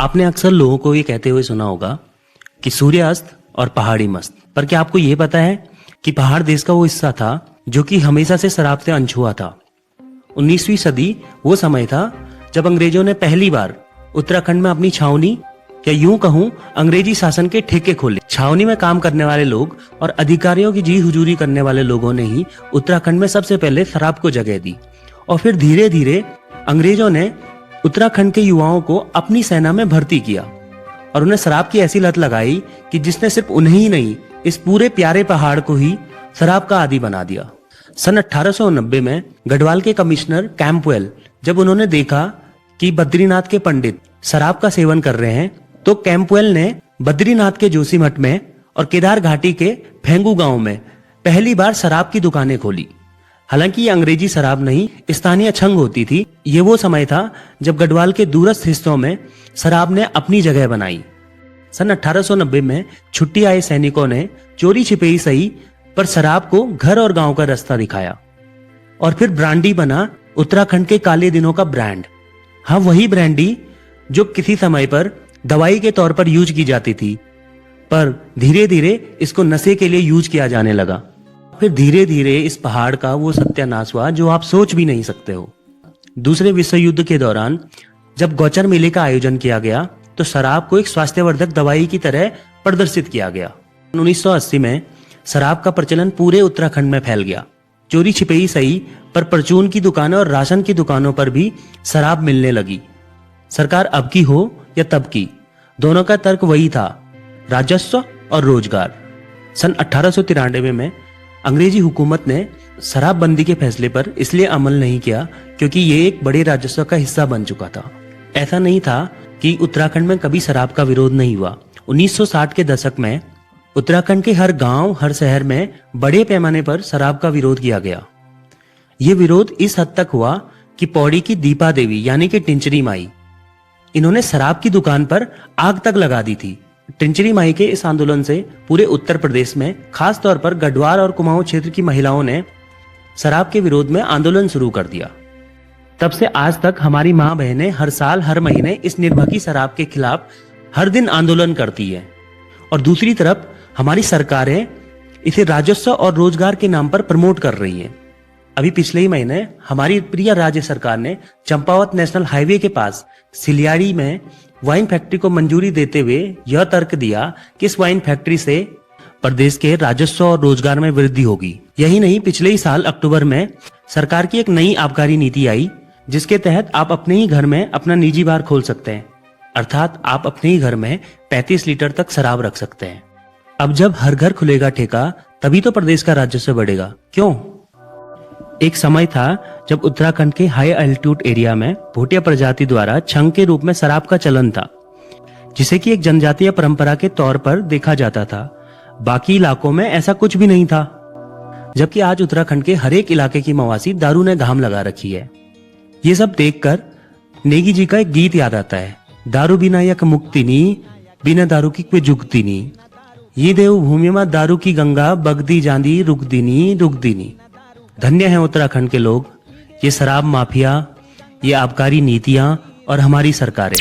आपने अक्सर लोगों को ये कहते हुए सुना होगा कि सूर्यास्त और पहाड़ी मस्त। पर क्या आपको ये पता है कि पहाड़ देश का वो हिस्सा था जो कि हमेशा से शराब से अनछुआ था। 19वीं सदी वो समय था जब अंग्रेजों ने पहली बार उत्तराखंड में अपनी छावनी या यूं कहूं अंग्रेजी शासन के ठेके खोले। छावनी में काम करने वाले लोग और अधिकारियों की जी हुजूरी करने वाले लोगों ने ही उत्तराखंड में सबसे पहले शराब को जगह दी और फिर धीरे धीरे अंग्रेजों ने उत्तराखंड के युवाओं को अपनी सेना में भर्ती किया और उन्हें शराब की ऐसी लत लगाई कि जिसने सिर्फ उन्हें ही नहीं, इस पूरे प्यारे पहाड़ को ही शराब का आदी बना दिया। सन 1890 में गढ़वाल के कमिश्नर कैंपवेल जब उन्होंने देखा कि बद्रीनाथ के पंडित शराब का सेवन कर रहे हैं, तो कैंपवेल ने बद्रीनाथ के जोशीमठ में और केदार घाटी के फेंगू गांव में पहली बार शराब की दुकानें खोली। हालांकि ये अंग्रेजी शराब नहीं, स्थानीय छंग होती थी। ये वो समय था जब गढ़वाल के दूरस्थ हिस्सों में शराब ने अपनी जगह बनाई। सन 1890 में छुट्टी आए सैनिकों ने चोरी छिपे ही सही पर शराब को घर और गांव का रास्ता दिखाया और फिर ब्रांडी बना उत्तराखंड के काले दिनों का ब्रांड। हाँ, वही ब्रांडी जो किसी समय पर दवाई के तौर पर यूज की जाती थी, पर धीरे धीरे इसको नशे के लिए यूज किया जाने लगा। फिर धीरे धीरे इस पहाड़ का वो सत्यानाश हुआ जो आप सोच भी नहीं सकते हो। दूसरे विश्व युद्ध के दौरान जब गौचर मेले का आयोजन किया गया तो शराब को एक स्वास्थ्यवर्धक दवाई की तरह प्रदर्शित किया गया। 1980 में शराब का प्रचलन पूरे उत्तराखंड में फैल गया। चोरी छिपे ही सही पर परचून की दुकानों और राशन की दुकानों पर भी शराब मिलने लगी। सरकार अब की हो या तब की, दोनों का तर्क वही था, राजस्व और रोजगार। सन 1893 में अंग्रेजी हुकूमत ने शराबबंदी के फैसले पर इसलिए अमल नहीं किया क्योंकि ये एक बड़े राजस्व का हिस्सा बन चुका था। ऐसा नहीं था कि उत्तराखंड में कभी शराब का विरोध नहीं हुआ। 1960 के दशक में उत्तराखंड के हर गांव, हर शहर में बड़े पैमाने पर शराब का विरोध किया गया। ये विरोध इस हद तक हुआ कि पौड़ी की दीपा देवी यानी कि टिंचरी माई, इन्होंने शराब की दुकान पर आग तक लगा दी थी। टिंचरी माई के इस आंदोलन से पूरे उत्तर प्रदेश में खास तौर पर गढ़वाल और कुमाऊं क्षेत्र की महिलाओं ने शराब के विरोध में आंदोलन शुरू कर दिया। तब से आज तक हमारी मां बहनें हर साल हर महीने इस निर्भकी शराब के खिलाफ हर दिन आंदोलन करती है और दूसरी तरफ हमारी सरकारें इसे राजस्व और रोजगार के नाम पर प्रमोट कर रही हैं। अभी पिछले ही महीने हमारी प्रिय राज्य सरकार ने चंपावत नेशनल हाईवे के पास सिलियाड़ी में वाइन फैक्ट्री को मंजूरी देते हुए यह तर्क दिया कि इस वाइन फैक्ट्री से प्रदेश के राजस्व और रोजगार में वृद्धि होगी। यही नहीं, पिछले ही साल अक्टूबर में सरकार की एक नई आबकारी नीति आई जिसके तहत आप अपने ही घर में अपना निजी बार खोल सकते हैं, अर्थात आप अपने ही घर में 35 लीटर तक शराब रख सकते हैं। अब जब हर घर खुलेगा ठेका तभी तो प्रदेश का राजस्व बढ़ेगा, क्यों? एक समय था जब उत्तराखंड के हाई एल्टीट्यूड एरिया में भूटिया प्रजाति द्वारा छंग के रूप में शराब का चलन था, जिसे कि एक जनजातीय परंपरा के तौर पर देखा जाता था। बाकी इलाकों में ऐसा कुछ भी नहीं था। जबकि आज उत्तराखंड के हर एक इलाके की मवासी दारू ने घाम लगा रखी है। ये सब देखकर नेगी जी का एक गीत याद आता है, दारू बिना यक मुक्ति नी, बिना दारू की कोई जुगती नी, ये देव भूमि में दारू की गंगा बगदी जांदी रुकदी नी। धन्य है उत्तराखंड के लोग, ये शराब माफिया, ये आबकारी नीतियां और हमारी सरकारें।